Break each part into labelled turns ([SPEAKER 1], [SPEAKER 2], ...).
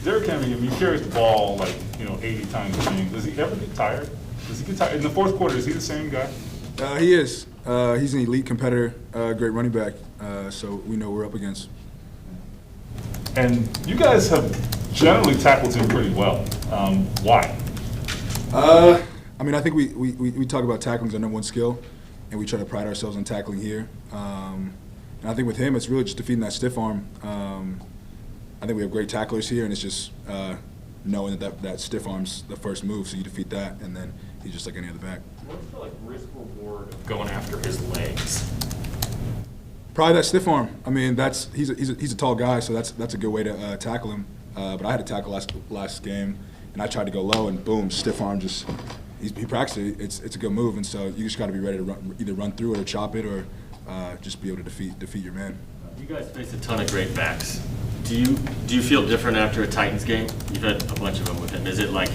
[SPEAKER 1] Derrick Henry, I mean, he carries the ball like 80 times a game. Does he ever get tired? Does he get tired in the fourth quarter? Is he the same guy?
[SPEAKER 2] He is. He's an elite competitor, great running back. So we know we're up against.
[SPEAKER 1] And you guys have generally tackled him pretty well. Why?
[SPEAKER 2] I mean, I think we talk about tackling as our number one skill, and we try to pride ourselves on tackling here. And I think with him, it's really just defeating that stiff arm. I think we have great tacklers here, and it's just knowing that stiff arm's the first move, so you defeat that, and then he's just like any other back.
[SPEAKER 3] What's the risk reward of going after his legs?
[SPEAKER 2] Probably that stiff arm. I mean, he's a tall guy, so that's a good way to tackle him. But I had a tackle last game, and I tried to go low, and boom, stiff arm just. He practiced it. It's a good move, and so you just got to be ready to either run through it or chop it, or just be able to defeat your man.
[SPEAKER 3] You guys face a ton of great backs. Do you feel different after a Titans game? You've had a bunch of them with him. Is it like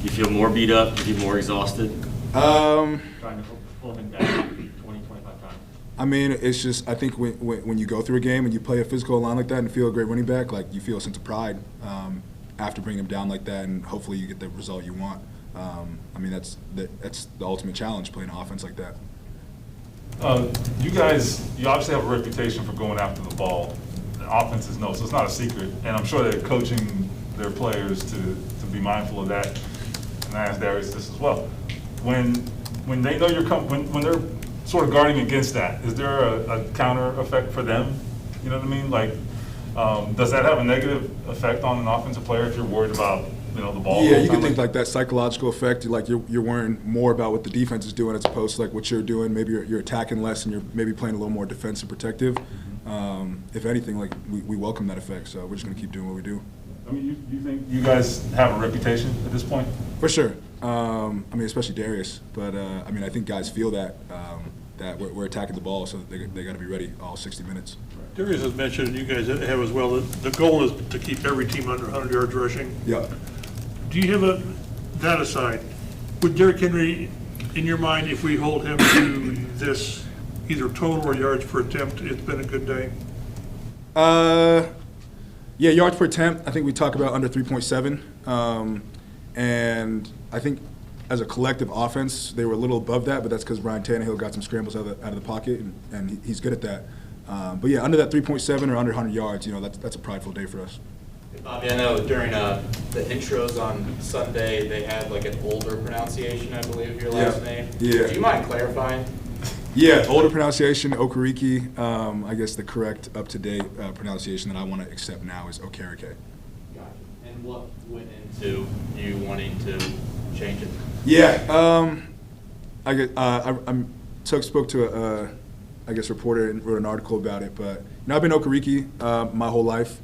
[SPEAKER 3] you feel more beat up? You feel more exhausted? Trying to pull him back 20, 25 times.
[SPEAKER 2] I mean, it's just I think when you go through a game and you play a physical line like that and feel a great running back, like you feel a sense of pride after bringing him down like that, and hopefully you get the result you want. I mean, that's the ultimate challenge, playing an offense like that.
[SPEAKER 1] You obviously have a reputation for going after the ball. The offenses know, so it's not a secret. And I'm sure they're coaching their players to be mindful of that. And I asked Darius this as well. When they know when they're sort of guarding against that, is there a counter effect for them? You know what I mean? Like, does that have a negative effect on an offensive player if you're worried about the ball?
[SPEAKER 2] Yeah, you can think like that psychological effect. Like you're worrying more about what the defense is doing as opposed to like what you're doing. Maybe you're attacking less and you're maybe playing a little more defensive protective. If anything, like we welcome that effect. So we're just gonna keep doing what we do.
[SPEAKER 1] I mean, you think you guys have a reputation at this point?
[SPEAKER 2] For sure. I mean, especially Darius. But I mean, I think guys feel that we're attacking the ball, so they got to be ready all 60 minutes.
[SPEAKER 4] Darius has mentioned, and you guys have as well, that the goal is to keep every team under 100 yards rushing.
[SPEAKER 2] Yeah.
[SPEAKER 4] Do you have that aside? Would Derrick Henry, in your mind, if we hold him to this, either total or yards per attempt, it's been a good day?
[SPEAKER 2] Yeah, yards per attempt, I think we talk about under 3.7. And I think as a collective offense, they were a little above that, but that's because Ryan Tannehill got some scrambles out of the pocket, and he's good at that. But yeah, under that 3.7 or under 100 yards, that's a prideful day for us.
[SPEAKER 5] Bobby, I know during the intros on Sunday, they had like an older pronunciation, I believe, of your last name.
[SPEAKER 2] Yeah.
[SPEAKER 5] Do you mind clarifying?
[SPEAKER 2] Yeah, older pronunciation, Okereke. I guess the correct, up-to-date pronunciation that I want to accept now is Okereke.
[SPEAKER 5] Gotcha. And what went into you wanting to change it?
[SPEAKER 2] Yeah, I spoke to a reporter and wrote an article about it. But I've been Okereke my whole life.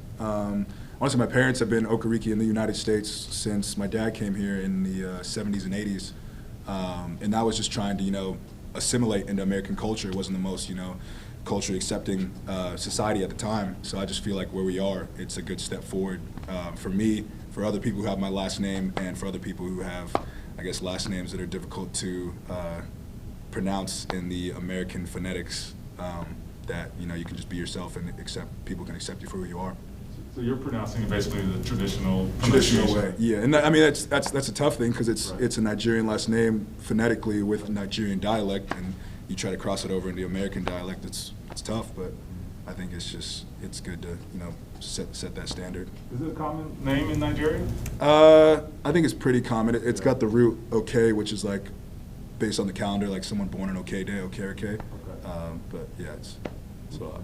[SPEAKER 2] Honestly, my parents have been Okereke in the United States since my dad came here in the 70s and 80s, and that was just trying to assimilate into American culture. It wasn't the most culturally accepting society at the time. So I just feel like where we are, it's a good step forward for me, for other people who have my last name, and for other people who have, I guess, last names that are difficult to pronounce in the American phonetics. That you can just be yourself and people can accept you for who you are.
[SPEAKER 1] So you're pronouncing it basically the traditional
[SPEAKER 2] way, yeah. And I mean that's a tough thing because it's a Nigerian last name phonetically with Nigerian dialect, and you try to cross it over into American dialect. It's tough, but I think it's good to set that standard.
[SPEAKER 1] Is it a common name in Nigeria?
[SPEAKER 2] I think it's pretty common. It's got the root okay, which is like based on the calendar, like someone born on okay day, Okereke.
[SPEAKER 1] Okay.
[SPEAKER 2] But yeah, it's a lot.